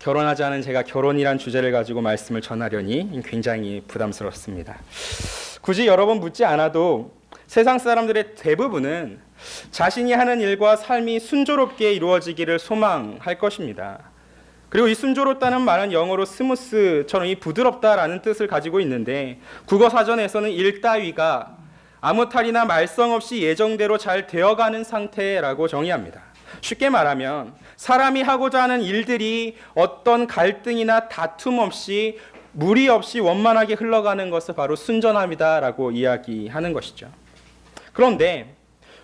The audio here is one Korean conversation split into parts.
결혼하지 않은 제가 결혼이란 주제를 가지고 말씀을 전하려니 굉장히 부담스럽습니다. 굳이 여러 번 묻지 않아도 세상 사람들의 대부분은 자신이 하는 일과 삶이 순조롭게 이루어지기를 소망할 것입니다. 그리고 이 순조롭다는 말은 영어로 스무스처럼 이 부드럽다라는 뜻을 가지고 있는데 국어 사전에서는 일 따위가 아무 탈이나 말썽 없이 예정대로 잘 되어가는 상태라고 정의합니다. 쉽게 말하면 사람이 하고자 하는 일들이 어떤 갈등이나 다툼 없이 무리 없이 원만하게 흘러가는 것을 바로 순전함이다라고 이야기하는 것이죠. 그런데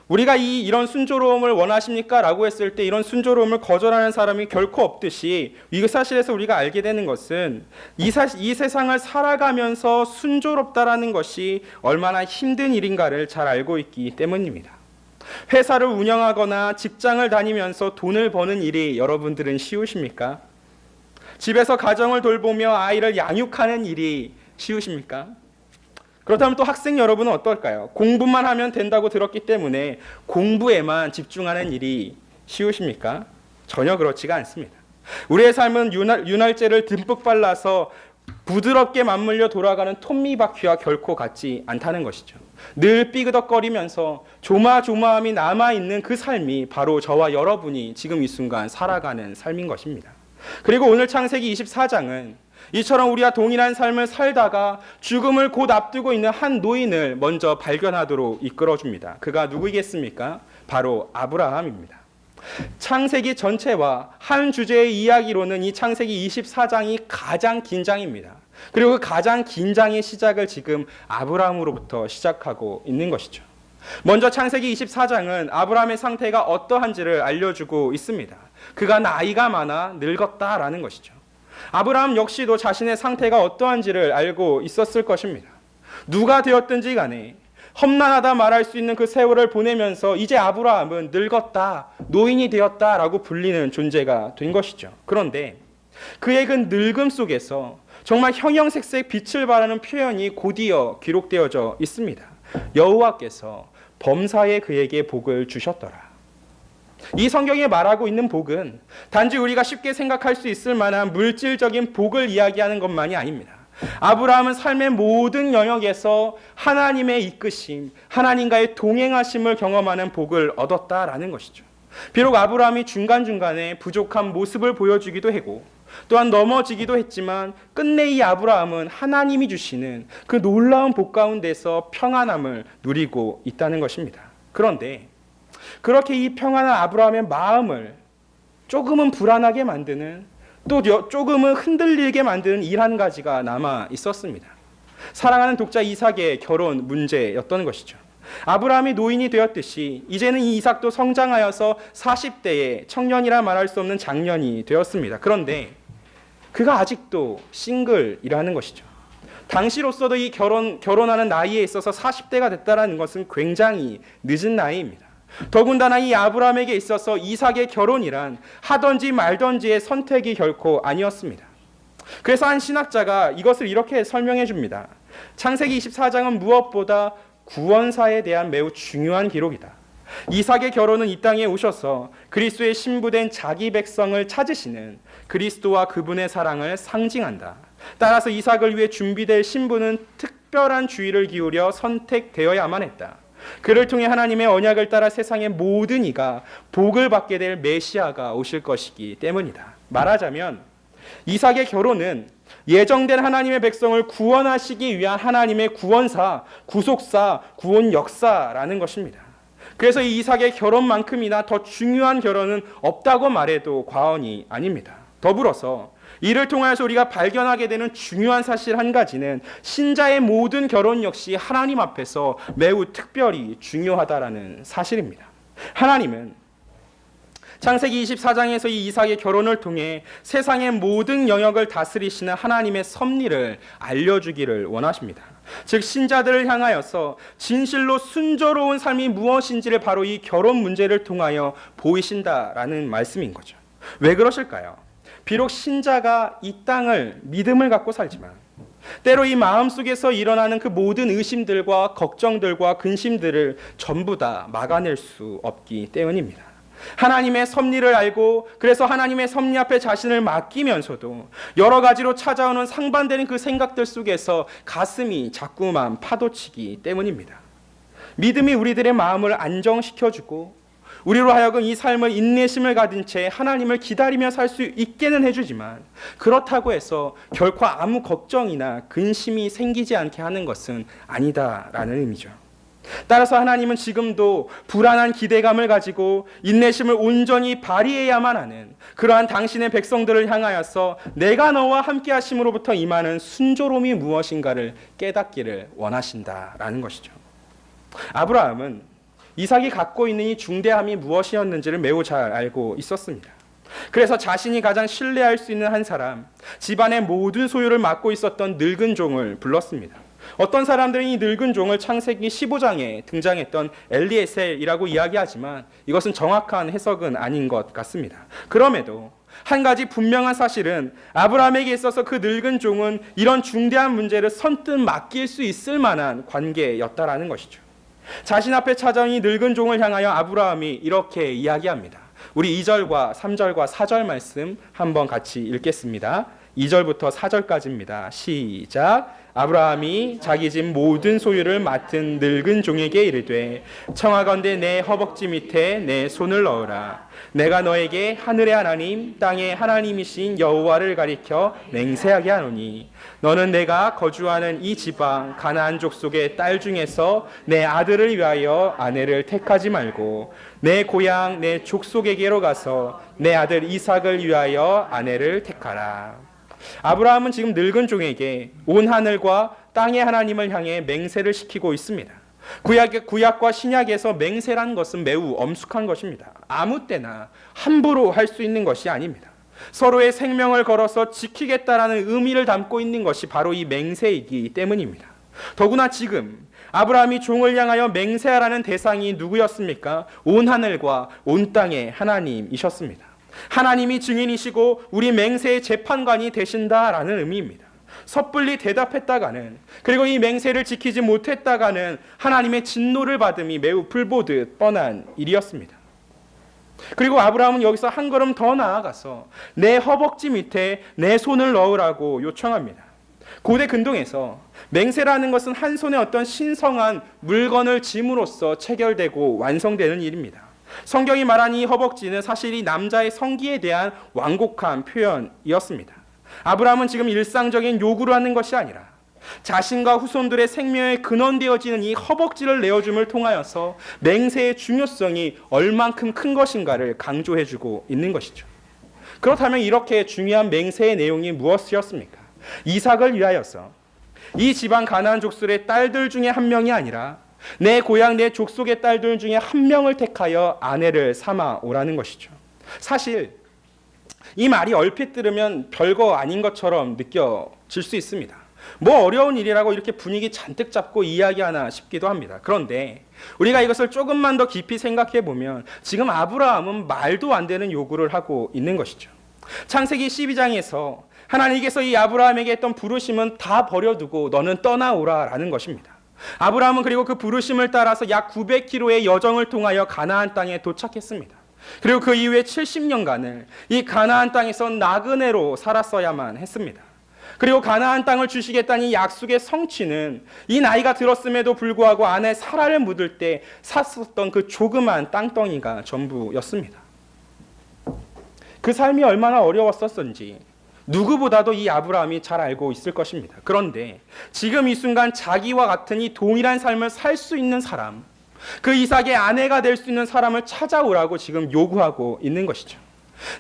우리가 이런 순조로움을 원하십니까? 라고 했을 때 이런 순조로움을 거절하는 사람이 결코 없듯이 이 사실에서 우리가 알게 되는 것은 이 세상을 살아가면서 순조롭다라는 것이 얼마나 힘든 일인가를 잘 알고 있기 때문입니다. 회사를 운영하거나 직장을 다니면서 돈을 버는 일이 여러분들은 쉬우십니까? 집에서 가정을 돌보며 아이를 양육하는 일이 쉬우십니까? 그렇다면 또 학생 여러분은 어떨까요? 공부만 하면 된다고 들었기 때문에 공부에만 집중하는 일이 쉬우십니까? 전혀 그렇지가 않습니다. 우리의 삶은 윤활제를 듬뿍 발라서 부드럽게 맞물려 돌아가는 톱니바퀴와 결코 같지 않다는 것이죠. 늘 삐그덕거리면서 조마조마함이 남아있는 그 삶이 바로 저와 여러분이 지금 이 순간 살아가는 삶인 것입니다. 그리고 오늘 창세기 24장은 이처럼 우리와 동일한 삶을 살다가 죽음을 곧 앞두고 있는 한 노인을 먼저 발견하도록 이끌어줍니다. 그가 누구이겠습니까? 바로 아브라함입니다. 창세기 전체와 한 주제의 이야기로는 이 창세기 24장이 가장 긴 장입니다. 그리고 그 가장 긴 장의 시작을 지금 아브라함으로부터 시작하고 있는 것이죠. 먼저 창세기 24장은 아브라함의 상태가 어떠한지를 알려주고 있습니다. 그가 나이가 많아 늙었다라는 것이죠. 아브라함 역시도 자신의 상태가 어떠한지를 알고 있었을 것입니다. 누가 되었든지 간에 험난하다 말할 수 있는 그 세월을 보내면서 이제 아브라함은 늙었다, 노인이 되었다라고 불리는 존재가 된 것이죠. 그런데 그의 그 늙음 속에서 정말 형형색색 빛을 발하는 표현이 곧이어 기록되어져 있습니다. 여호와께서 범사에 그에게 복을 주셨더라. 이 성경에 말하고 있는 복은 단지 우리가 쉽게 생각할 수 있을 만한 물질적인 복을 이야기하는 것만이 아닙니다. 아브라함은 삶의 모든 영역에서 하나님의 이끄심, 하나님과의 동행하심을 경험하는 복을 얻었다라는 것이죠. 비록 아브라함이 중간중간에 부족한 모습을 보여주기도 하고 또한 넘어지기도 했지만 끝내 이 아브라함은 하나님이 주시는 그 놀라운 복 가운데서 평안함을 누리고 있다는 것입니다. 그런데 그렇게 이 평안한 아브라함의 마음을 조금은 불안하게 만드는 또 조금은 흔들리게 만드는 일 한 가지가 남아 있었습니다. 사랑하는 독자 이삭의 결혼 문제였던 것이죠. 아브라함이 노인이 되었듯이 이제는 이 이삭도 성장하여서 40대의 청년이라 말할 수 없는 장년이 되었습니다. 그런데 그가 아직도 싱글이라는 것이죠. 당시로서도 이 결혼하는 나이에 있어서 40대가 됐다는 것은 굉장히 늦은 나이입니다. 더군다나 이 아브라함에게 있어서 이삭의 결혼이란 하던지 말던지의 선택이 결코 아니었습니다. 그래서 한 신학자가 이것을 이렇게 설명해 줍니다. 창세기 24장은 무엇보다 구원사에 대한 매우 중요한 기록이다. 이삭의 결혼은 이 땅에 오셔서 그리스도의 신부된 자기 백성을 찾으시는 그리스도와 그분의 사랑을 상징한다. 따라서 이삭을 위해 준비될 신부는 특별한 주의를 기울여 선택되어야만 했다. 그를 통해 하나님의 언약을 따라 세상의 모든 이가 복을 받게 될 메시아가 오실 것이기 때문이다. 말하자면 이삭의 결혼은 예정된 하나님의 백성을 구원하시기 위한 하나님의 구원사, 구속사, 구원 역사라는 것입니다. 그래서 이 이삭의 결혼만큼이나 더 중요한 결혼은 없다고 말해도 과언이 아닙니다. 더불어서 이를 통해서 우리가 발견하게 되는 중요한 사실 한 가지는 신자의 모든 결혼 역시 하나님 앞에서 매우 특별히 중요하다라는 사실입니다. 하나님은 창세기 24장에서 이 이삭의 결혼을 통해 세상의 모든 영역을 다스리시는 하나님의 섭리를 알려주기를 원하십니다. 즉 신자들을 향하여서 진실로 순조로운 삶이 무엇인지를 바로 이 결혼 문제를 통하여 보이신다라는 말씀인 거죠. 왜 그러실까요? 비록 신자가 이 땅을 믿음을 갖고 살지만 때로 이 마음속에서 일어나는 그 모든 의심들과 걱정들과 근심들을 전부 다 막아낼 수 없기 때문입니다. 하나님의 섭리를 알고 그래서 하나님의 섭리 앞에 자신을 맡기면서도 여러 가지로 찾아오는 상반되는 그 생각들 속에서 가슴이 자꾸만 파도치기 때문입니다. 믿음이 우리들의 마음을 안정시켜주고 우리로 하여금 이 삶을 인내심을 가진 채 하나님을 기다리며 살 수 있게는 해주지만 그렇다고 해서 결코 아무 걱정이나 근심이 생기지 않게 하는 것은 아니다라는 의미죠. 따라서 하나님은 지금도 불안한 기대감을 가지고 인내심을 온전히 발휘해야만 하는 그러한 당신의 백성들을 향하여서 내가 너와 함께 하심으로부터 임하는 순조로움이 무엇인가를 깨닫기를 원하신다라는 것이죠. 아브라함은 이삭이 갖고 있는 이 중대함이 무엇이었는지를 매우 잘 알고 있었습니다. 그래서 자신이 가장 신뢰할 수 있는 한 사람, 집안의 모든 소유를 맡고 있었던 늙은 종을 불렀습니다. 어떤 사람들은 이 늙은 종을 창세기 15장에 등장했던 엘리에셀이라고 이야기하지만 이것은 정확한 해석은 아닌 것 같습니다. 그럼에도 한 가지 분명한 사실은 아브라함에게 있어서 그 늙은 종은 이런 중대한 문제를 선뜻 맡길 수 있을 만한 관계였다라는 것이죠. 자신 앞에 찾아온 이 늙은 종을 향하여 아브라함이 이렇게 이야기합니다. 우리 2절과 3절과 4절 말씀 한번 같이 읽겠습니다. 2절부터 4절까지입니다. 시작. 아브라함이 자기 집 모든 소유를 맡은 늙은 종에게 이르되 청하건대 내 허벅지 밑에 내 손을 넣으라. 내가 너에게 하늘의 하나님 땅의 하나님이신 여호와를 가리켜 맹세하게 하노니 너는 내가 거주하는 이 지방 가나안 족속의 딸 중에서 내 아들을 위하여 아내를 택하지 말고 내 고향 내 족속에게로 가서 내 아들 이삭을 위하여 아내를 택하라. 아브라함은 지금 늙은 종에게 온 하늘과 땅의 하나님을 향해 맹세를 시키고 있습니다. 구약과 신약에서 맹세라는 것은 매우 엄숙한 것입니다. 아무 때나 함부로 할 수 있는 것이 아닙니다. 서로의 생명을 걸어서 지키겠다라는 의미를 담고 있는 것이 바로 이 맹세이기 때문입니다. 더구나 지금 아브라함이 종을 향하여 맹세하라는 대상이 누구였습니까? 온 하늘과 온 땅의 하나님이셨습니다. 하나님이 증인이시고 우리 맹세의 재판관이 되신다라는 의미입니다. 섣불리 대답했다가는 그리고 이 맹세를 지키지 못했다가는 하나님의 진노를 받음이 매우 불보듯 뻔한 일이었습니다. 그리고 아브라함은 여기서 한 걸음 더 나아가서 내 허벅지 밑에 내 손을 넣으라고 요청합니다. 고대 근동에서 맹세라는 것은 한 손에 어떤 신성한 물건을 짐으로써 체결되고 완성되는 일입니다. 성경이 말한 이 허벅지는 사실 이 남자의 성기에 대한 완곡한 표현이었습니다. 아브라함은 지금 일상적인 요구를 하는 것이 아니라 자신과 후손들의 생명에 근원되어지는 이 허벅지를 내어줌을 통하여서 맹세의 중요성이 얼만큼 큰 것인가를 강조해주고 있는 것이죠. 그렇다면 이렇게 중요한 맹세의 내용이 무엇이었습니까? 이삭을 위하여서 이 지방 가나안 족속의 딸들 중에 한 명이 아니라 내 고향 내 족속의 딸들 중에 한 명을 택하여 아내를 삼아 오라는 것이죠. 사실 이 말이 얼핏 들으면 별거 아닌 것처럼 느껴질 수 있습니다. 뭐 어려운 일이라고 이렇게 분위기 잔뜩 잡고 이야기하나 싶기도 합니다. 그런데 우리가 이것을 조금만 더 깊이 생각해 보면 지금 아브라함은 말도 안 되는 요구를 하고 있는 것이죠. 창세기 12장에서 하나님께서 이 아브라함에게 했던 부르심은 다 버려두고 너는 떠나오라라는 것입니다. 아브라함은 그리고 그 부르심을 따라서 약 900km의 여정을 통하여 가나안 땅에 도착했습니다. 그리고 그 이후에 70년간을 이 가나안 땅에서 나그네로 살았어야만 했습니다. 그리고 가나안 땅을 주시겠다는 이 약속의 성취는 이 나이가 들었음에도 불구하고 안에 사라를 묻을 때 샀었던 그 조그만 땅덩이가 전부였습니다. 그 삶이 얼마나 어려웠었는지 누구보다도 이 아브라함이 잘 알고 있을 것입니다. 그런데 지금 이 순간 자기와 같은 이 동일한 삶을 살 수 있는 사람, 그 이삭의 아내가 될 수 있는 사람을 찾아오라고 지금 요구하고 있는 것이죠.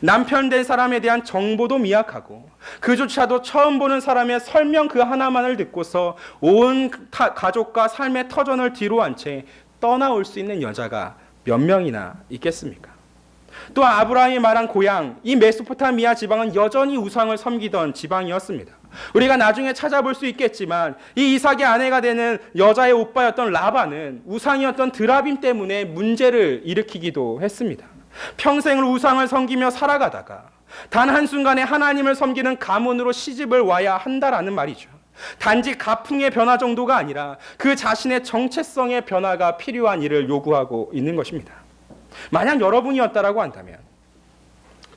남편 된 사람에 대한 정보도 미약하고 그조차도 처음 보는 사람의 설명 그 하나만을 듣고서 온 가족과 삶의 터전을 뒤로 한 채 떠나올 수 있는 여자가 몇 명이나 있겠습니까? 또 아브라함이 말한 고향, 이 메소포타미아 지방은 여전히 우상을 섬기던 지방이었습니다. 우리가 나중에 찾아볼 수 있겠지만 이 이삭의 아내가 되는 여자의 오빠였던 라반은 우상이었던 드라빔 때문에 문제를 일으키기도 했습니다. 평생을 우상을 섬기며 살아가다가 단 한순간에 하나님을 섬기는 가문으로 시집을 와야 한다라는 말이죠. 단지 가풍의 변화 정도가 아니라 그 자신의 정체성의 변화가 필요한 일을 요구하고 있는 것입니다. 만약 여러분이었다라고 한다면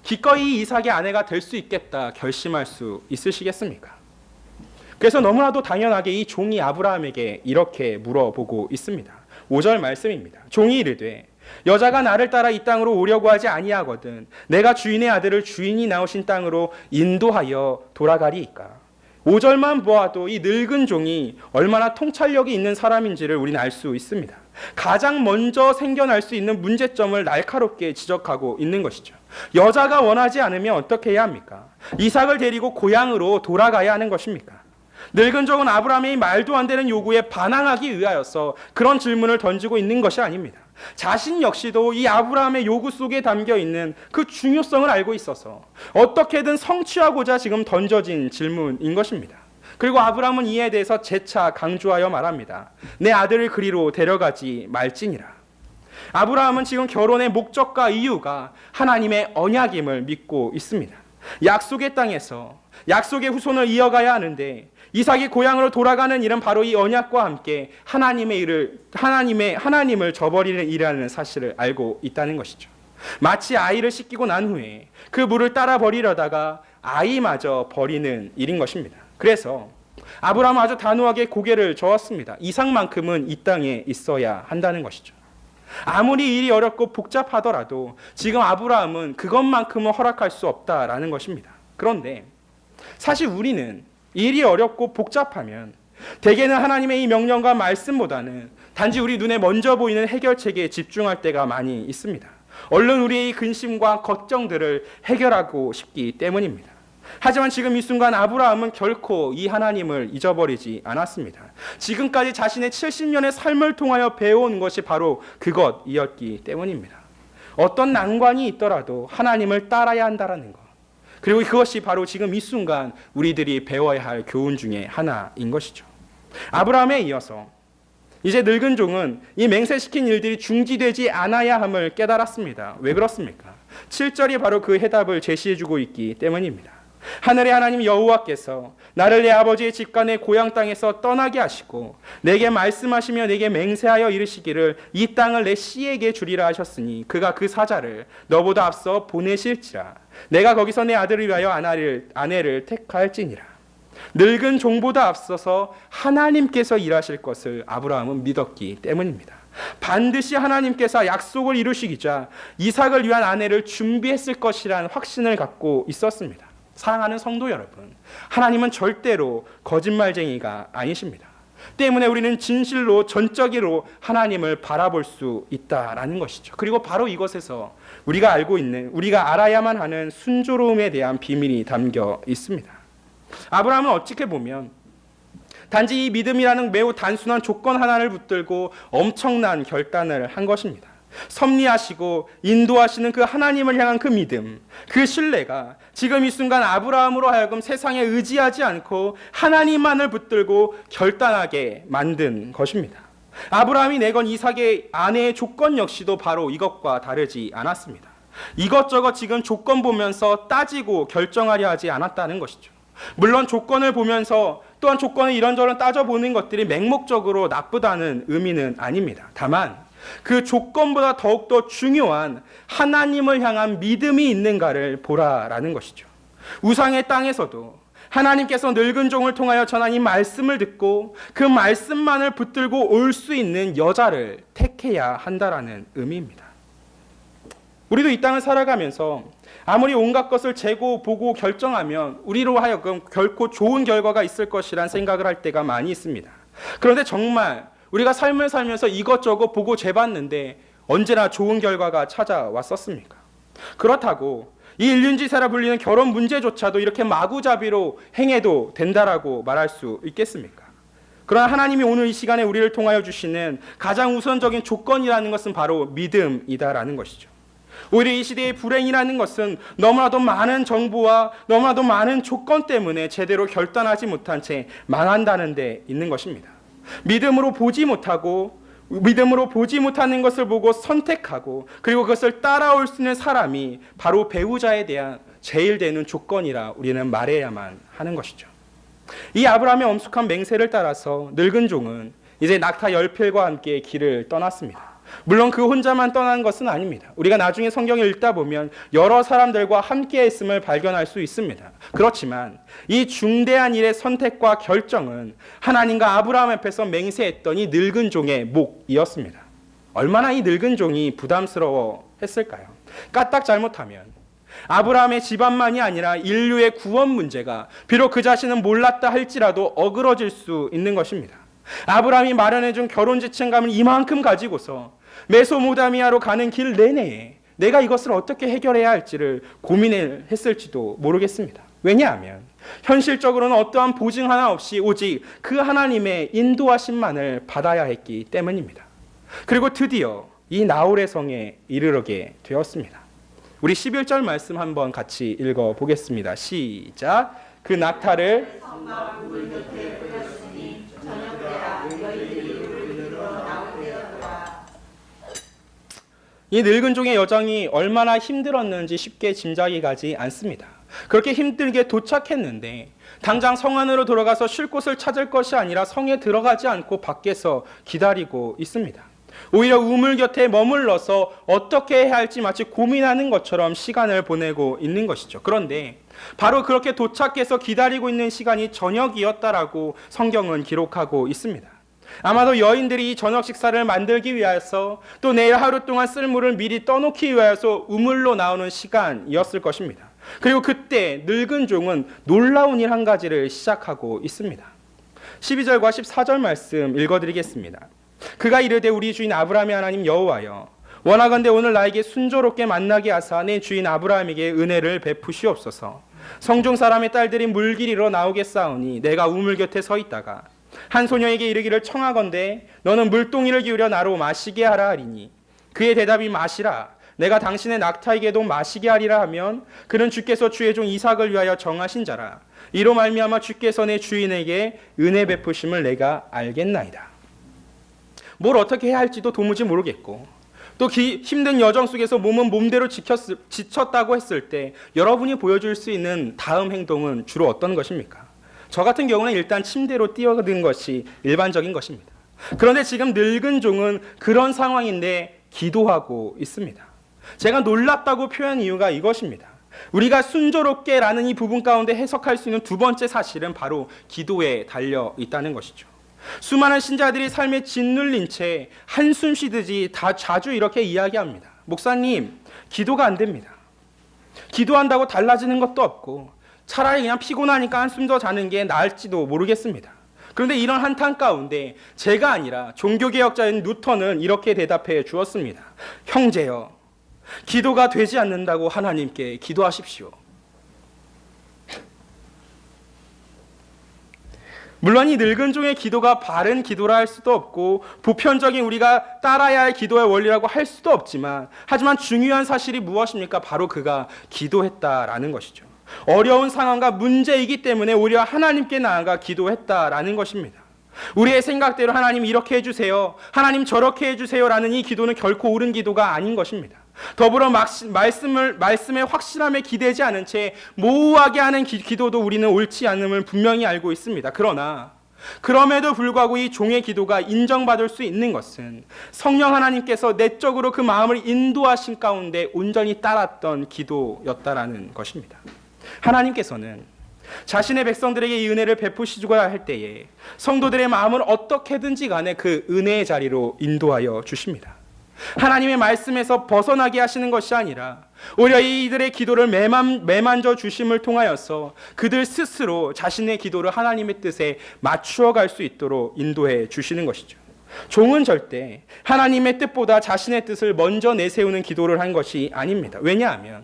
기꺼이 이삭의 아내가 될 수 있겠다 결심할 수 있으시겠습니까? 그래서 너무나도 당연하게 이 종이 아브라함에게 이렇게 물어보고 있습니다. 5절 말씀입니다. 종이 이르되 여자가 나를 따라 이 땅으로 오려고 하지 아니하거든 내가 주인의 아들을 주인이 나오신 땅으로 인도하여 돌아가리이까. 5절만 보아도 이 늙은 종이 얼마나 통찰력이 있는 사람인지를 우리는 알 수 있습니다. 가장 먼저 생겨날 수 있는 문제점을 날카롭게 지적하고 있는 것이죠. 여자가 원하지 않으면 어떻게 해야 합니까? 이삭을 데리고 고향으로 돌아가야 하는 것입니까? 늙은 종은 아브라함의 말도 안 되는 요구에 반항하기 위하여서 그런 질문을 던지고 있는 것이 아닙니다. 자신 역시도 이 아브라함의 요구 속에 담겨 있는 그 중요성을 알고 있어서 어떻게든 성취하고자 지금 던져진 질문인 것입니다. 그리고 아브라함은 이에 대해서 재차 강조하여 말합니다. 내 아들을 그리로 데려가지 말지니라. 아브라함은 지금 결혼의 목적과 이유가 하나님의 언약임을 믿고 있습니다. 약속의 땅에서 약속의 후손을 이어가야 하는데 이삭이 고향으로 돌아가는 일은 바로 이 언약과 함께 하나님을 저버리는 일이라는 사실을 알고 있다는 것이죠. 마치 아이를 씻기고 난 후에 그 물을 따라 버리려다가 아이마저 버리는 일인 것입니다. 그래서 아브라함은 아주 단호하게 고개를 저었습니다. 이삭만큼은 이 땅에 있어야 한다는 것이죠. 아무리 일이 어렵고 복잡하더라도 지금 아브라함은 그것만큼은 허락할 수 없다라는 것입니다. 그런데 사실 우리는 일이 어렵고 복잡하면 대개는 하나님의 이 명령과 말씀보다는 단지 우리 눈에 먼저 보이는 해결책에 집중할 때가 많이 있습니다. 얼른 우리의 이 근심과 걱정들을 해결하고 싶기 때문입니다. 하지만 지금 이 순간 아브라함은 결코 이 하나님을 잊어버리지 않았습니다. 지금까지 자신의 70년의 삶을 통하여 배워온 것이 바로 그것이었기 때문입니다. 어떤 난관이 있더라도 하나님을 따라야 한다는 것. 그리고 그것이 바로 지금 이 순간 우리들이 배워야 할 교훈 중에 하나인 것이죠. 아브라함에 이어서 이제 늙은 종은 이 맹세시킨 일들이 중지되지 않아야 함을 깨달았습니다. 왜 그렇습니까? 7절이 바로 그 해답을 제시해주고 있기 때문입니다. 하늘의 하나님 여호와께서 나를 내 아버지의 집과 내 고향 땅에서 떠나게 하시고 내게 말씀하시며 내게 맹세하여 이르시기를 이 땅을 내 씨에게 주리라 하셨으니 그가 그 사자를 너보다 앞서 보내실지라. 내가 거기서 내 아들을 위하여 아내를 택할지니라. 늙은 종보다 앞서서 하나님께서 일하실 것을 아브라함은 믿었기 때문입니다. 반드시 하나님께서 약속을 이루시기자 이삭을 위한 아내를 준비했을 것이라는 확신을 갖고 있었습니다. 사랑하는 성도 여러분, 하나님은 절대로 거짓말쟁이가 아니십니다. 때문에 우리는 진실로 전적으로 하나님을 바라볼 수 있다라는 것이죠. 그리고 바로 이것에서 우리가 알아야만 하는 순조로움에 대한 비밀이 담겨 있습니다. 아브라함은 어떻게 보면 단지 이 믿음이라는 매우 단순한 조건 하나를 붙들고 엄청난 결단을 한 것입니다. 섭리하시고 인도하시는 그 하나님을 향한 그 믿음, 그 신뢰가 지금 이 순간 아브라함으로 하여금 세상에 의지하지 않고 하나님만을 붙들고 결단하게 만든 것입니다. 아브라함이 내건 이삭의 아내의 조건 역시도 바로 이것과 다르지 않았습니다. 이것저것 지금 조건 보면서 따지고 결정하려 하지 않았다는 것이죠. 물론 조건을 보면서 또한 조건을 이런저런 따져보는 것들이 맹목적으로 나쁘다는 의미는 아닙니다. 다만 그 조건보다 더욱더 중요한 하나님을 향한 믿음이 있는가를 보라라는 것이죠. 우상의 땅에서도 하나님께서 늙은 종을 통하여 전한 이 말씀을 듣고 그 말씀만을 붙들고 올 수 있는 여자를 택해야 한다라는 의미입니다. 우리도 이 땅을 살아가면서 아무리 온갖 것을 재고 보고 결정하면 우리로 하여금 결코 좋은 결과가 있을 것이란 생각을 할 때가 많이 있습니다. 그런데 정말 우리가 삶을 살면서 이것저것 보고 재봤는데 언제나 좋은 결과가 찾아왔었습니까? 그렇다고 이 일륜지세라 불리는 결혼 문제조차도 이렇게 마구잡이로 행해도 된다라고 말할 수 있겠습니까? 그러나 하나님이 오늘 이 시간에 우리를 통하여 주시는 가장 우선적인 조건이라는 것은 바로 믿음이다라는 것이죠. 오히려 이 시대의 불행이라는 것은 너무나도 많은 정보와 너무나도 많은 조건 때문에 제대로 결단하지 못한 채 망한다는 데 있는 것입니다. 믿음으로 보지 못하는 것을 보고 선택하고 그리고 그것을 따라올 수 있는 사람이 바로 배우자에 대한 제일 되는 조건이라 우리는 말해야만 하는 것이죠. 이 아브라함의 엄숙한 맹세를 따라서 늙은 종은 이제 낙타 10필과 함께 길을 떠났습니다. 물론 그 혼자만 떠난 것은 아닙니다. 우리가 나중에 성경을 읽다 보면 여러 사람들과 함께 했음을 발견할 수 있습니다. 그렇지만 이 중대한 일의 선택과 결정은 하나님과 아브라함 앞에서 맹세했던 이 늙은 종의 몫이었습니다. 얼마나 이 늙은 종이 부담스러워 했을까요? 까딱 잘못하면 아브라함의 집안만이 아니라 인류의 구원 문제가 비록 그 자신은 몰랐다 할지라도 어그러질 수 있는 것입니다. 아브라함이 마련해준 결혼 지침감을 이만큼 가지고서 메소포타미아로 가는 길 내내에 내가 이것을 어떻게 해결해야 할지를 고민을 했을지도 모르겠습니다. 왜냐하면 현실적으로는 어떠한 보증 하나 없이 오직 그 하나님의 인도하심만을 받아야 했기 때문입니다. 그리고 드디어 이 나홀의 성에 이르게 되었습니다. 우리 11절 말씀 한번 같이 읽어보겠습니다. 시작. 그 낙타를 이 늙은 종의 여정이 얼마나 힘들었는지 쉽게 짐작이 가지 않습니다. 그렇게 힘들게 도착했는데 당장 성 안으로 들어가서 쉴 곳을 찾을 것이 아니라 성에 들어가지 않고 밖에서 기다리고 있습니다. 오히려 우물 곁에 머물러서 어떻게 해야 할지 마치 고민하는 것처럼 시간을 보내고 있는 것이죠. 그런데 바로 그렇게 도착해서 기다리고 있는 시간이 저녁이었다라고 성경은 기록하고 있습니다. 아마도 여인들이 이 저녁 식사를 만들기 위해서 또 내일 하루 동안 쓸 물을 미리 떠놓기 위해서 우물로 나오는 시간이었을 것입니다. 그리고 그때 늙은 종은 놀라운 일 한 가지를 시작하고 있습니다. 12절과 14절 말씀 읽어드리겠습니다. 그가 이르되 우리 주인 아브라함의 하나님 여호와여 원하건대 오늘 나에게 순조롭게 만나게 하사 내 주인 아브라함에게 은혜를 베푸시옵소서. 성중 사람의 딸들이 물길이로 나오겠사오니 내가 우물 곁에 서 있다가 한 소녀에게 이르기를 청하건대 너는 물동이를 기울여 나로 마시게 하라 하리니 그의 대답이 마시라 내가 당신의 낙타에게도 마시게 하리라 하면 그는 주께서 주의 종 이삭을 위하여 정하신 자라 이로 말미암아 주께서 내 지인에게 은혜 베푸심을 내가 알겠나이다. 뭘 어떻게 해야 할지도 도무지 모르겠고 또 힘든 여정 속에서 몸은 몸대로 지쳤다고 했을 때 여러분이 보여줄 수 있는 다음 행동은 주로 어떤 것입니까? 저 같은 경우는 일단 침대로 뛰어드는 것이 일반적인 것입니다. 그런데 지금 늙은 종은 그런 상황인데 기도하고 있습니다. 제가 놀랍다고 표현한 이유가 이것입니다. 우리가 순조롭게라는 이 부분 가운데 해석할 수 있는 두 번째 사실은 바로 기도에 달려 있다는 것이죠. 수많은 신자들이 삶에 짓눌린 채 한숨 쉬듯이 다 자주 이렇게 이야기합니다. 목사님, 기도가 안 됩니다. 기도한다고 달라지는 것도 없고 차라리 그냥 피곤하니까 한숨 더 자는 게 나을지도 모르겠습니다. 그런데 이런 한탄 가운데 제가 아니라 종교개혁자인 뉴턴은 이렇게 대답해 주었습니다. 형제여, 기도가 되지 않는다고 하나님께 기도하십시오. 물론 이 늙은 종의 기도가 바른 기도라 할 수도 없고 보편적인 우리가 따라야 할 기도의 원리라고 할 수도 없지만 하지만 중요한 사실이 무엇입니까? 바로 그가 기도했다라는 것이죠. 어려운 상황과 문제이기 때문에 오히려 하나님께 나아가 기도했다라는 것입니다. 우리의 생각대로 하나님 이렇게 해주세요, 하나님 저렇게 해주세요라는 이 기도는 결코 옳은 기도가 아닌 것입니다. 더불어 말씀의 확실함에 기대지 않은 채 모호하게 하는 기도도 우리는 옳지 않음을 분명히 알고 있습니다. 그러나 그럼에도 불구하고 이 종의 기도가 인정받을 수 있는 것은 성령 하나님께서 내적으로 그 마음을 인도하신 가운데 온전히 따랐던 기도였다라는 것입니다. 하나님께서는 자신의 백성들에게 이 은혜를 베푸시고자 할 때에 성도들의 마음을 어떻게든지 간에 그 은혜의 자리로 인도하여 주십니다. 하나님의 말씀에서 벗어나게 하시는 것이 아니라 오히려 이들의 기도를 매만져 주심을 통하여서 그들 스스로 자신의 기도를 하나님의 뜻에 맞추어 갈 수 있도록 인도해 주시는 것이죠. 종은 절대 하나님의 뜻보다 자신의 뜻을 먼저 내세우는 기도를 한 것이 아닙니다. 왜냐하면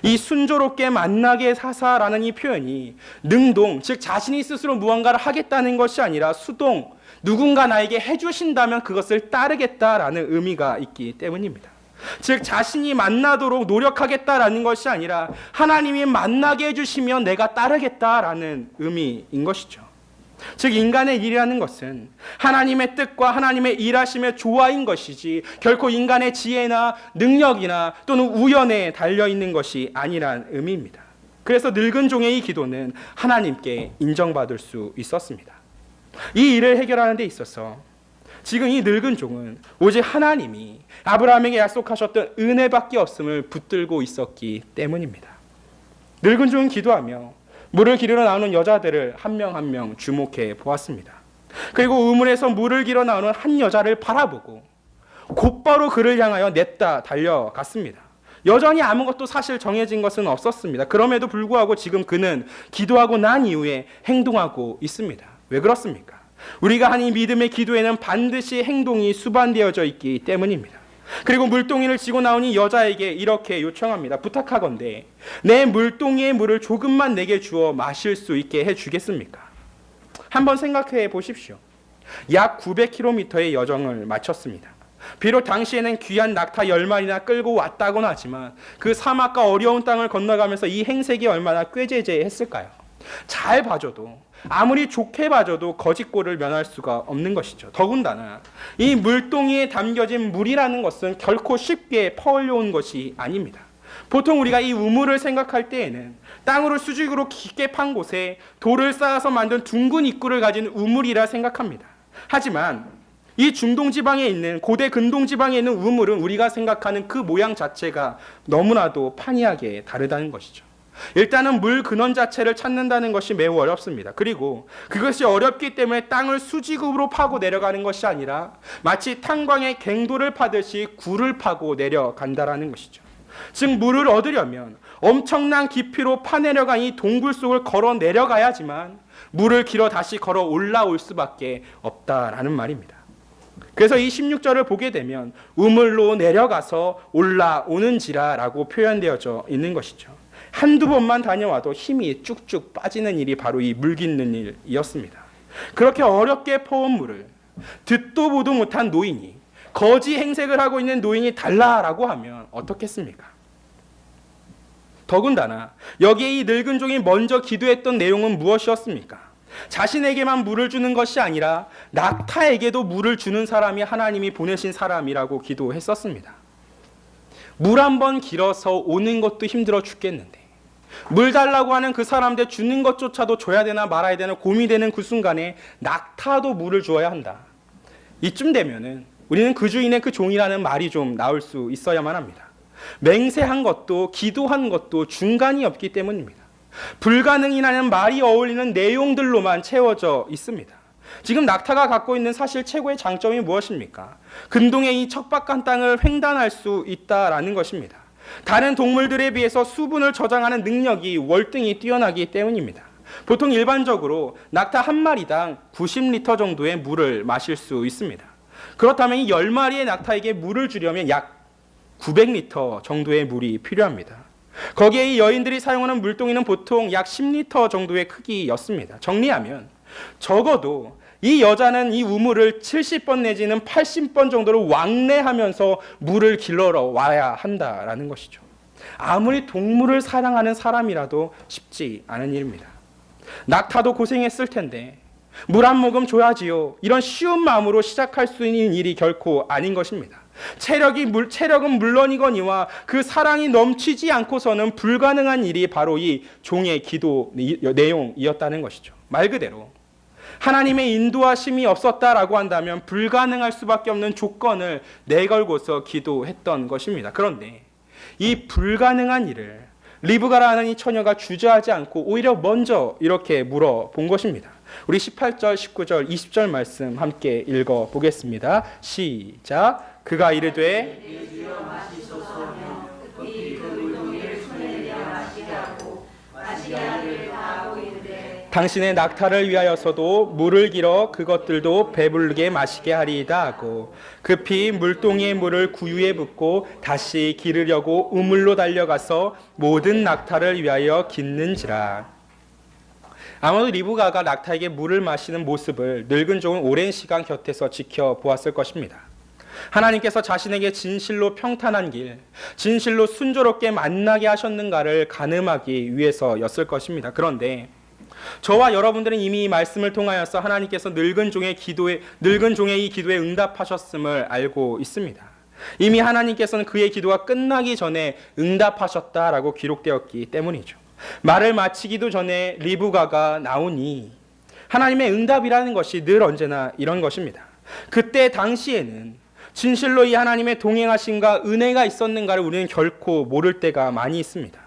이 순조롭게 만나게 하사라는 이 표현이 능동, 즉 자신이 스스로 무언가를 하겠다는 것이 아니라 수동, 누군가 나에게 해주신다면 그것을 따르겠다라는 의미가 있기 때문입니다. 즉 자신이 만나도록 노력하겠다라는 것이 아니라 하나님이 만나게 해주시면 내가 따르겠다라는 의미인 것이죠. 즉 인간의 일이라는 것은 하나님의 뜻과 하나님의 일하심의 조화인 것이지 결코 인간의 지혜나 능력이나 또는 우연에 달려있는 것이 아니란 의미입니다. 그래서 늙은 종의 이 기도는 하나님께 인정받을 수 있었습니다. 이 일을 해결하는 데 있어서 지금 이 늙은 종은 오직 하나님이 아브라함에게 약속하셨던 은혜밖에 없음을 붙들고 있었기 때문입니다. 늙은 종은 기도하며 물을 기르러 나오는 여자들을 한 명 한 명 주목해 보았습니다. 그리고 우물에서 물을 기르러 나오는 한 여자를 바라보고 곧바로 그를 향하여 냈다 달려갔습니다. 여전히 아무것도 사실 정해진 것은 없었습니다. 그럼에도 불구하고 지금 그는 기도하고 난 이후에 행동하고 있습니다. 왜 그렇습니까? 우리가 한 이 믿음의 기도에는 반드시 행동이 수반되어져 있기 때문입니다. 그리고 물동이를 지고 나오니 여자에게 이렇게 요청합니다. 부탁하건대 내 물동이의 물을 조금만 내게 주어 마실 수 있게 해주겠습니까? 한번 생각해 보십시오. 약 900km의 여정을 마쳤습니다. 비록 당시에는 귀한 낙타 10마리나 끌고 왔다고는 하지만 그 사막과 어려운 땅을 건너가면서 이 행색이 얼마나 꾀죄죄했을까요? 잘 봐줘도, 아무리 좋게 봐줘도 거짓골을 면할 수가 없는 것이죠. 더군다나 이 물동이에 담겨진 물이라는 것은 결코 쉽게 퍼올려온 것이 아닙니다. 보통 우리가 이 우물을 생각할 때에는 땅으로 수직으로 깊게 판 곳에 돌을 쌓아서 만든 둥근 입구를 가진 우물이라 생각합니다. 하지만 이 중동 지방에 있는, 고대 근동 지방에 있는 우물은 우리가 생각하는 그 모양 자체가 너무나도 판이하게 다르다는 것이죠. 일단은 물 근원 자체를 찾는다는 것이 매우 어렵습니다. 그리고 그것이 어렵기 때문에 땅을 수직으로 파고 내려가는 것이 아니라 마치 탄광에 갱도를 파듯이 굴을 파고 내려간다라는 것이죠. 즉 물을 얻으려면 엄청난 깊이로 파내려간 이 동굴 속을 걸어 내려가야지만 물을 길어 다시 걸어 올라올 수밖에 없다라는 말입니다. 그래서 이 16절을 보게 되면 우물로 내려가서 올라오는지라라고 표현되어져 있는 것이죠. 한두 번만 다녀와도 힘이 쭉쭉 빠지는 일이 바로 이 물 깃는 일이었습니다. 그렇게 어렵게 퍼온 물을 듣도 보도 못한 노인이, 거지 행색을 하고 있는 노인이 달라라고 하면 어떻겠습니까? 더군다나 여기에 이 늙은 종이 먼저 기도했던 내용은 무엇이었습니까? 자신에게만 물을 주는 것이 아니라 낙타에게도 물을 주는 사람이 하나님이 보내신 사람이라고 기도했었습니다. 물 한 번 길어서 오는 것도 힘들어 죽겠는데 물 달라고 하는 그 사람한테 주는 것조차도 줘야 되나 말아야 되나 고민되는 그 순간에 낙타도 물을 주어야 한다. 이쯤 되면은 우리는 그 주인의 그 종이라는 말이 좀 나올 수 있어야만 합니다. 맹세한 것도 기도한 것도 중간이 없기 때문입니다. 불가능이라는 말이 어울리는 내용들로만 채워져 있습니다. 지금 낙타가 갖고 있는 사실 최고의 장점이 무엇입니까? 근동의 이 척박한 땅을 횡단할 수 있다라는 것입니다. 다른 동물들에 비해서 수분을 저장하는 능력이 월등히 뛰어나기 때문입니다. 보통 일반적으로 낙타 한 마리당 90리터 정도의 물을 마실 수 있습니다. 그렇다면 이 10마리의 낙타에게 물을 주려면 약 900리터 정도의 물이 필요합니다. 거기에 이 여인들이 사용하는 물동이는 보통 약 10리터 정도의 크기였습니다. 정리하면 적어도 이 여자는 이 우물을 70번 내지는 80번 정도로 왕래하면서 물을 길러러 와야 한다라는 것이죠. 아무리 동물을 사랑하는 사람이라도 쉽지 않은 일입니다. 낙타도 고생했을 텐데 물 한 모금 줘야지요. 이런 쉬운 마음으로 시작할 수 있는 일이 결코 아닌 것입니다. 체력은 물론이거니와 그 사랑이 넘치지 않고서는 불가능한 일이 바로 이 종의 기도 내용이었다는 것이죠. 말 그대로 하나님의 인도하심이 없었다라고 한다면 불가능할 수밖에 없는 조건을 내걸고서 기도했던 것입니다. 그런데 이 불가능한 일을 리브가라는 이 처녀가 주저하지 않고 오히려 먼저 이렇게 물어본 것입니다. 우리 18절, 19절, 20절 말씀 함께 읽어보겠습니다. 시작. 그가 이르되 당신의 낙타를 위하여서도 물을 길어 그것들도 배부르게 마시게 하리이다 하고 급히 물동이의 물을 구유에 붓고 다시 기르려고 우물로 달려가서 모든 낙타를 위하여 깃는지라. 아마도 리브가가 낙타에게 물을 마시는 모습을 늙은 종은 오랜 시간 곁에서 지켜보았을 것입니다. 하나님께서 자신에게 진실로 평탄한 길, 진실로 순조롭게 만나게 하셨는가를 가늠하기 위해서였을 것입니다. 그런데 저와 여러분들은 이미 이 말씀을 통하여서 하나님께서 늙은 종의 이 기도에 응답하셨음을 알고 있습니다. 이미 하나님께서는 그의 기도가 끝나기 전에 응답하셨다라고 기록되었기 때문이죠. 말을 마치기도 전에 리브가가 나오니 하나님의 응답이라는 것이 늘 언제나 이런 것입니다. 그때 당시에는 진실로 이 하나님의 동행하심과 은혜가 있었는가를 우리는 결코 모를 때가 많이 있습니다.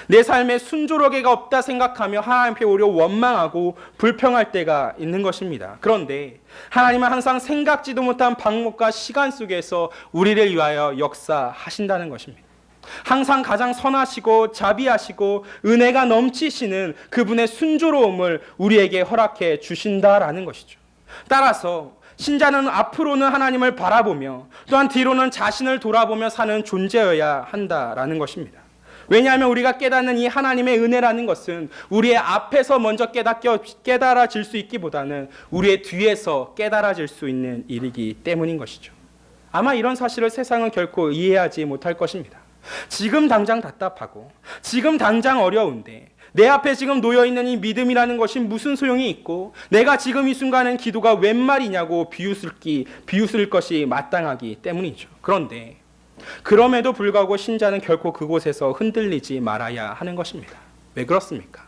내 삶에 순조로개가 없다 생각하며 하나님 앞에 오히려 원망하고 불평할 때가 있는 것입니다. 그런데 하나님은 항상 생각지도 못한 방법과 시간 속에서 우리를 위하여 역사하신다는 것입니다. 항상 가장 선하시고 자비하시고 은혜가 넘치시는 그분의 순조로움을 우리에게 허락해 주신다라는 것이죠. 따라서 신자는 앞으로는 하나님을 바라보며 또한 뒤로는 자신을 돌아보며 사는 존재여야 한다라는 것입니다. 왜냐하면 우리가 깨닫는 이 하나님의 은혜라는 것은 우리의 앞에서 먼저 깨달아질 수 있기보다는 우리의 뒤에서 깨달아질 수 있는 일이기 때문인 것이죠. 아마 이런 사실을 세상은 결코 이해하지 못할 것입니다. 지금 당장 답답하고 지금 당장 어려운데 내 앞에 지금 놓여있는 이 믿음이라는 것이 무슨 소용이 있고 내가 지금 이 순간은 기도가 웬 말이냐고 비웃을 것이 마땅하기 때문이죠. 그런데 그럼에도 불구하고 신자는 결코 그곳에서 흔들리지 말아야 하는 것입니다. 왜 그렇습니까?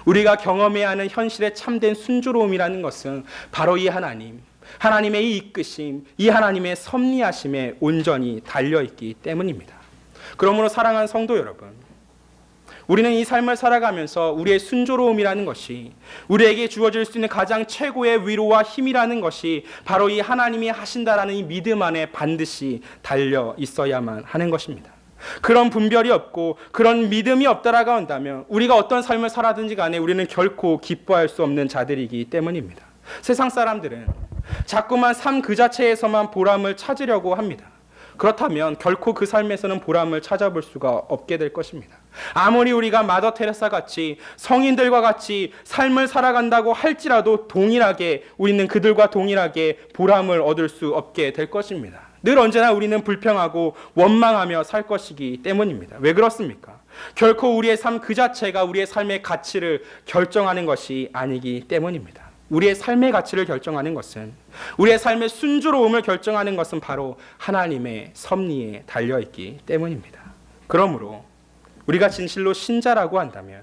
우리가 경험해야 하는 현실의 참된 순조로움이라는 것은 바로 이 하나님의 이 이끄심, 이 하나님의 섭리하심에 온전히 달려있기 때문입니다. 그러므로 사랑하는 성도 여러분, 우리는 이 삶을 살아가면서 우리의 순조로움이라는 것이 우리에게 주어질 수 있는 가장 최고의 위로와 힘이라는 것이 바로 이 하나님이 하신다라는 이 믿음 안에 반드시 달려 있어야만 하는 것입니다. 그런 분별이 없고 그런 믿음이 없다라고 한다면 우리가 어떤 삶을 살아든지 간에 우리는 결코 기뻐할 수 없는 자들이기 때문입니다. 세상 사람들은 자꾸만 삶 그 자체에서만 보람을 찾으려고 합니다. 그렇다면 결코 그 삶에서는 보람을 찾아볼 수가 없게 될 것입니다. 아무리 우리가 마더 테레사 같이 성인들과 같이 삶을 살아간다고 할지라도 우리는 그들과 동일하게 보람을 얻을 수 없게 될 것입니다. 늘 언제나 우리는 불평하고 원망하며 살 것이기 때문입니다. 왜 그렇습니까? 결코 우리의 삶 그 자체가 우리의 삶의 가치를 결정하는 것이 아니기 때문입니다. 우리의 삶의 가치를 결정하는 것은, 우리의 삶의 순조로움을 결정하는 것은 바로 하나님의 섭리에 달려있기 때문입니다. 그러므로 우리가 진실로 신자라고 한다면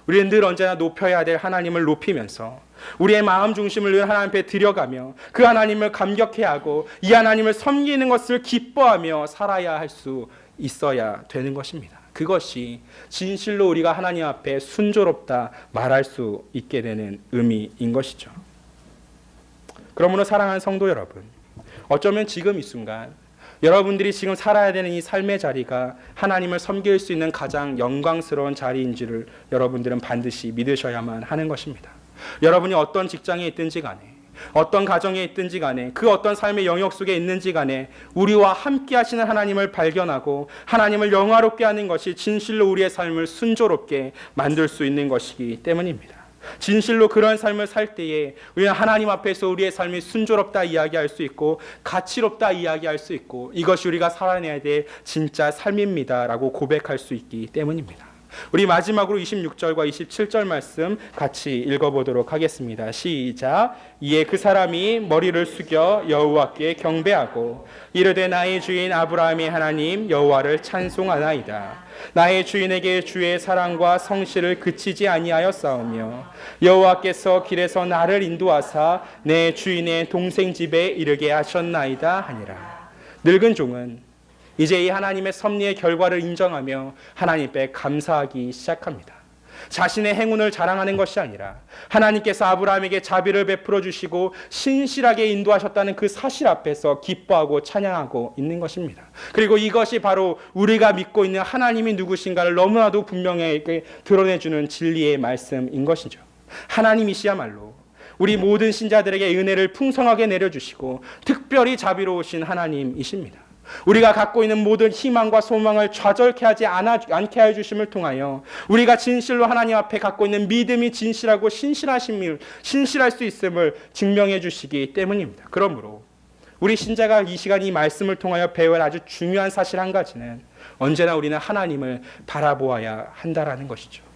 우리는 늘 언제나 높여야 될 하나님을 높이면서 우리의 마음 중심을 늘 하나님 앞에 들여가며 그 하나님을 감격해야 하고 이 하나님을 섬기는 것을 기뻐하며 살아야 할 수 있어야 되는 것입니다. 그것이 진실로 우리가 하나님 앞에 순조롭다 말할 수 있게 되는 의미인 것이죠. 그러므로 사랑하는 성도 여러분, 어쩌면 지금 이 순간 여러분들이 지금 살아야 되는 이 삶의 자리가 하나님을 섬길 수 있는 가장 영광스러운 자리인지를 여러분들은 반드시 믿으셔야만 하는 것입니다. 여러분이 어떤 직장에 있든지 간에, 어떤 가정에 있든지 간에, 그 어떤 삶의 영역 속에 있는지 간에 우리와 함께 하시는 하나님을 발견하고 하나님을 영화롭게 하는 것이 진실로 우리의 삶을 순조롭게 만들 수 있는 것이기 때문입니다. 진실로 그런 삶을 살 때에 우리는 하나님 앞에서 우리의 삶이 순조롭다 이야기할 수 있고 가치롭다 이야기할 수 있고 이것이 우리가 살아내야 될 진짜 삶입니다 라고 고백할 수 있기 때문입니다. 우리 마지막으로 26절과 27절 말씀 같이 읽어보도록 하겠습니다. 시작. 이에 그 사람이 머리를 숙여 여호와께 경배하고 이르되 나의 주인 아브라함의 하나님 여호와를 찬송하나이다. 나의 주인에게 주의 사랑과 성실을 그치지 아니하였사오며 여호와께서 길에서 나를 인도하사 내 주인의 동생 집에 이르게 하셨나이다 하니라. 늙은 종은 이제 이 하나님의 섭리의 결과를 인정하며 하나님 앞에 감사하기 시작합니다. 자신의 행운을 자랑하는 것이 아니라 하나님께서 아브라함에게 자비를 베풀어 주시고 신실하게 인도하셨다는 그 사실 앞에서 기뻐하고 찬양하고 있는 것입니다. 그리고 이것이 바로 우리가 믿고 있는 하나님이 누구신가를 너무나도 분명하게 드러내주는 진리의 말씀인 것이죠. 하나님이시야말로 우리 모든 신자들에게 은혜를 풍성하게 내려주시고 특별히 자비로우신 하나님이십니다. 우리가 갖고 있는 모든 희망과 소망을 좌절케 하지 않게 해주심을 통하여 우리가 진실로 하나님 앞에 갖고 있는 믿음이 진실하고 신실할 수 있음을 증명해 주시기 때문입니다. 그러므로 우리 신자가 이 시간 이 말씀을 통하여 배워야 할 아주 중요한 사실 한 가지는 언제나 우리는 하나님을 바라보아야 한다라는 것이죠.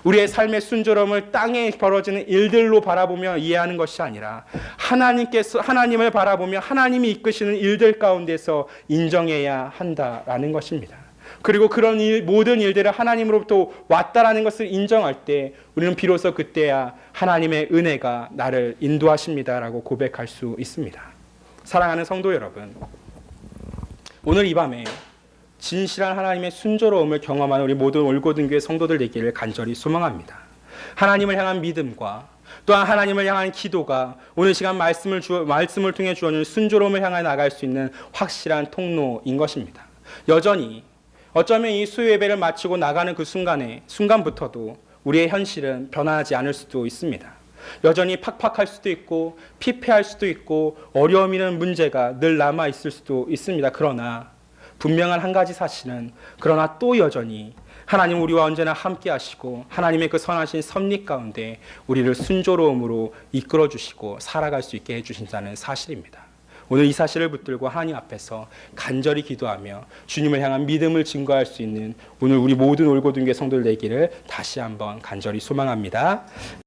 우리의 삶의 순조로움을 땅에 벌어지는 일들로 바라보며 이해하는 것이 아니라 하나님을 바라보며 하나님이 이끄시는 일들 가운데서 인정해야 한다라는 것입니다. 그리고 그런 모든 일들을 하나님으로부터 왔다라는 것을 인정할 때 우리는 비로소 그때야 하나님의 은혜가 나를 인도하십니다라고 고백할 수 있습니다. 사랑하는 성도 여러분, 오늘 이 밤에 진실한 하나님의 순조로움을 경험하는 우리 모든 올고등교회 성도들 되기를 간절히 소망합니다. 하나님을 향한 믿음과 또한 하나님을 향한 기도가 오늘 시간 말씀을 통해 주어주는 순조로움을 향해 나갈 수 있는 확실한 통로인 것입니다. 여전히 어쩌면 이 수요 예배를 마치고 나가는 그 순간부터도 우리의 현실은 변화하지 않을 수도 있습니다. 여전히 팍팍할 수도 있고 피폐할 수도 있고 어려움 있는 문제가 늘 남아 있을 수도 있습니다. 그러나 분명한 한 가지 사실은 그러나 또 여전히 하나님 우리와 언제나 함께 하시고 하나님의 그 선하신 섭리 가운데 우리를 순조로움으로 이끌어 주시고 살아갈 수 있게 해주신다는 사실입니다. 오늘 이 사실을 붙들고 하나님 앞에서 간절히 기도하며 주님을 향한 믿음을 증거할 수 있는 오늘 우리 모든 올고등교회 성도들 되기를 다시 한번 간절히 소망합니다.